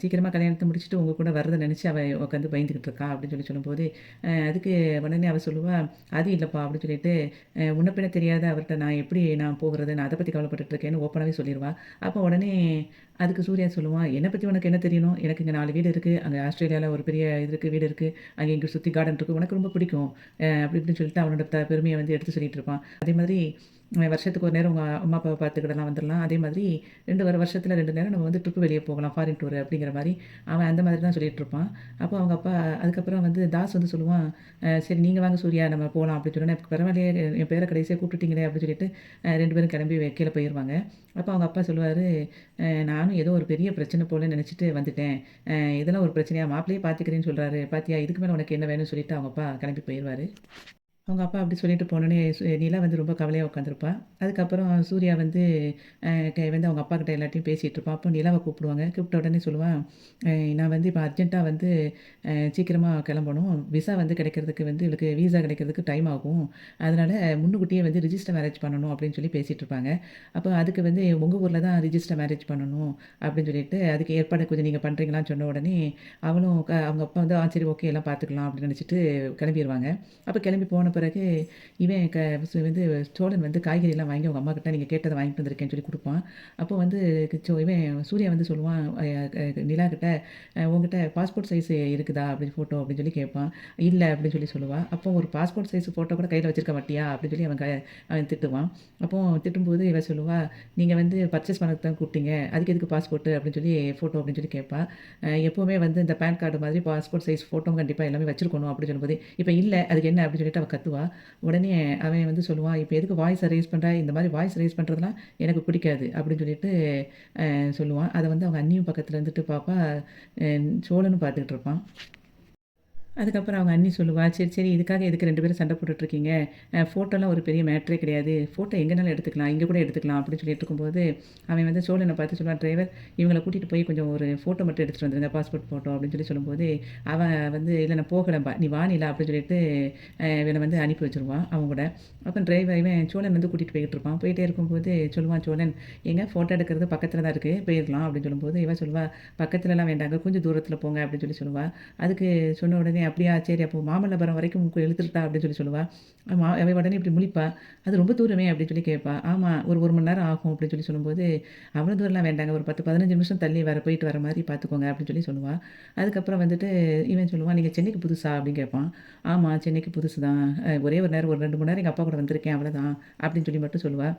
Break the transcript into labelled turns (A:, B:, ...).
A: சீக்கிரமா கல்யாணத்த முடிச்சுட்டு உங்க கூட வரத நெனச்சு அவ உட்காந்து பயந்துகிட்டு இருக்கா அப்படின்னு சொல்லும்போது, அதுக்கு உடனே அவ சொல்லுவா, "அது இல்லப்பா" அப்படின்னு சொல்லிட்டு, முன்ன பின்ன தெரியாத அவர்ட்ட நான் எப்படி நான் போகுறது? நான் அத பத்தி கவலைப்பட்டுட்டு இருக்கேன்னு ஓப்பனாவே சொல்லிருவா. அப்போ உடனே அதுக்கு சூர்யா சொல்லுவான், "என்ன பத்தி உனக்கு என்ன தெரியணும்? எனக்கு இங்க 4 வீடு இருக்கு. அங்க ஆஸ்திரேலியால ஒரு பெரிய இது இருக்கு, வீடு இருக்கு. அங்க இங்க சுத்தி கார்டன் இருக்கு. உனக்கு ரொம்ப பிடிக்கும்." அப்படி இப்படின்னு சொல்லிட்டு அவனோட பெருமைய வந்து எடுத்து சொல்லிட்டு இருப்பான். அதே மாதிரி வருஷத்துக்கு ஒரு நேரம் உங்க அம்மா, அப்பாவ பார்த்துக்கிடலாம் வந்துரலாம். அதே மாதிரி 2 வருஷத்துல 2 நேரம் நம்ம வந்து ட்ரிப் வெளிய போகலாம். ஃபாரின் டூர் அப்படிங்கிற மாரி அவன் அந்த மாதிரி தான் சொல்லிட்டு இருப்பான். அப்போ அவங்க அப்பா அதுக்கப்புறம் வந்து தாஸ் வந்து சொல்லுவான், "சரி நீங்க வாங்க சூர்யா நம்ம போலாம்" அப்படின்னு சொன்னோனே, "பரவாயில்லையே என் பேர கடைசியா கூப்பிட்டுட்டீங்களே" அப்படின்னு சொல்லிட்டு 2 பேரும் கிளம்பி கீழ போயிருவாங்க. அப்போ அவங்க அப்பா சொல்லுவாரு, நானும் ஏதோ ஒரு பெரிய பிரச்சனை போலன்னு நெனச்சுட்டு வந்துட்டேன். இதெல்லாம் ஒரு பிரச்சனையா? மாப்பிள்ளையே பார்த்துக்கிறேன்னு சொல்றாரு. பார்த்தியா இதுக்கு மேல உனக்கு என்ன வேணும்னு" சொல்லிட்டு அவங்க அப்பா கிளம்பி போயிருவாரு. அவங்க அப்பா அப்படி சொல்லிட்டு போனோனே, நிலா வந்து ரொம்ப கவலையா உட்காந்துருப்பா. அதுக்கப்புறம் சூர்யா வந்து வந்து அவங்க அப்பாகிட்ட எல்லார்ட்டயும் பேசிட்டு இருப்பான். அப்போ நிலாவ கூப்பிடுவாங்க. கூப்பிட்ட உடனே சொல்லுவா, நான் வந்து இப்போ அர்ஜென்ட்டா வந்து சீக்கிரமா கிளம்பணும். விசா வந்து கிடைக்கிறதுக்கு வந்து இவளுக்கு வீசா கிடைக்கிறதுக்கு டைம் ஆகும். அதனால முன்னுக்கூட்டியே வந்து ரிஜிஸ்டர் மேரேஜ் பண்ணணும் அப்படின்னு சொல்லி பேசிட்டு இருப்பாங்க. அப்போ அதுக்கு வந்து உங்க ஊர்ல தான் ரிஜிஸ்டர் மேரேஜ் பண்ணணும் அப்படின்னு சொல்லிட்டு, அதுக்கு ஏற்பாடு கொஞ்சம் நீங்க பண்றீங்களான்னு சொன்ன உடனே, அவளும் அவங்க அப்பா வந்து சரி ஓகே எல்லாம் பார்த்துக்கலாம் அப்படின்னு நினச்சிட்டு கிளம்பிருவாங்க. அப்ப கிளம்பி போன பிறகு, இவன் வந்து சோழன் வந்து காய்கறிலாம் வாங்கி அவங்க அம்மாகிட்ட நீங்க கேட்டத வாங்கிட்டு வந்திருக்கேன்னு சொல்லி குடுப்பான். அப்போ வந்து இவன் சூர்யா வந்து சொல்லுவான் நிலாகிட்ட, உன்கிட்ட பாஸ்போர்ட் சைஸ் இருக்குதா? அப்படின்னு ஃபோட்டோ அப்படின்னு சொல்லி கேட்பான். இல்ல அப்படின்னு சொல்லி சொல்லுவா. அப்போ ஒரு பாஸ்போர்ட் சைஸ் ஃபோட்டோ கூட கையில வச்சிருக்க மாட்டியா? அப்படின்னு சொல்லி அவன் திட்டுவான். அப்போ திட்டும்போது இவ சொல்லுவா, நீங்க வந்து பர்ச்சேஸ் பண்ணதுக்கு தான் கூப்பிட்டீங்க. அதுக்கு எதுக்கு பாஸ்போர்ட் அப்படின்னு சொல்லி ஃபோட்டோ அப்படின்னு சொல்லி கேட்பா. எப்பவுமே வந்து இந்த பான் கார்டு மாதிரி பாஸ்போர்ட் சைஸ் ஃபோட்டோவும் கண்டிப்பா எல்லாமே வச்சிருக்கணும் அப்படின்னு சொல்லும்போது, இப்ப இல்ல. அதுக்கு என்ன அப்படின்னு சொல்லிட்டு அவ கத்துவா. உடனே அவன் வந்து சொல்லுவான், "இப்ப எதுக்கு வாய்ஸ ரெய்ஸ் பண்ற? இந்த மாரி வாய்ஸ் ரெய்ஸ் பண்றதெல்லாம் எனக்கு பிடிக்காது." அப்படின்னு சொல்லிட்டு சொல்லுவான். அத வந்து அவங்க அண்ணியும் பக்கத்துல இருந்துட்டு பாப்பா. சோழனும் பார்த்துக்கிட்டு இருப்பான். அதுக்கப்புறம் அவங்க அண்ணி சொல்லுவா, "சரி, சரி இதுக்காக எதுக்கு 2 பேரும் சண்டை போட்டுட்ருக்கீங்க? ஃபோட்டோலாம் ஒரு பெரிய மேட்டரே கிடையாது. ஃபோட்டோ எங்கேனாலும் எடுத்துக்கலாம். இங்க கூட எடுத்துக்கலாம்." அப்படின்னு சொல்லிட்டு இருக்கும்போது, அவன் வந்து சோழன பார்த்து சொல்லுவான், "டிரைவர் இவங்கள கூட்டிட்டு போய் கொஞ்சம் ஒரு ஃபோட்டோ மட்டும் எடுத்துட்டு வந்துருங்க. Passport photo." அப்படின்னு சொல்லி சொல்லும்போது, அவன் வந்து, "இல்ல நான் போகலம்பா. நீ வா நிலா." அப்படின்னு சொல்லிட்டு இவன வந்து அனுப்பி வச்சுருவான் அவங்க கூட. அப்ப இவன் சோழன் வந்து கூட்டிட்டு போயிட்டு இருப்பான். போயிட்டே இருக்கும்போது சொல்லுவான் சோழன், "ஏங்க ஃபோட்டோ எடுக்கிறது பக்கத்துல தான் இருக்கு. போயிரலாம்." அப்படின்னு சொல்லும்போது, இவ சொல்லுவா, "பக்கத்துலலாம் வேண்டாங்க. கொஞ்சம் தூரத்துல போங்க." அப்படின்னு சொல்லி சொல்லுவா. அதுக்கு சொன்ன உடனே, "அப்படியா? சரி அப்போ மாமல்லபுரம் வரைக்கும் இழுத்துட்டா?" அப்படின்னு சொல்லி சொல்லுவா. அவ உடனே இப்படி முழிப்பா. "அது ரொம்ப தூரமே?" அப்படின்னு சொல்லி கேட்பா. "ஆமா. ஒரு 1 மணி நேரம் ஆகும்." அப்படின்னு சொல்லி சொல்லும்போது, "அவ்வளோ தூரம்லாம் வேண்டாங்க. ஒரு 10, 15 நிமிஷம் தள்ளி போயிட்டு வர மாரி பார்த்துக்கோங்க." அப்படின்னு சொல்லி சொல்லுவா. அதுக்கப்புறம் வந்துட்டு இவன் சொல்லுவான், "நீங்க சென்னைக்கு புதுசா?" அப்படின்னு கேட்பான். "ஆமா. சென்னைக்கு புதுசு தான். ஒரே ஒரு நேரம் ஒரு 2 மணி நேரம் எங்க அப்பா கூட வந்திருக்கேன். அவ்வளோதான்." அப்படின்னு சொல்லி மட்டும் சொல்லுவா.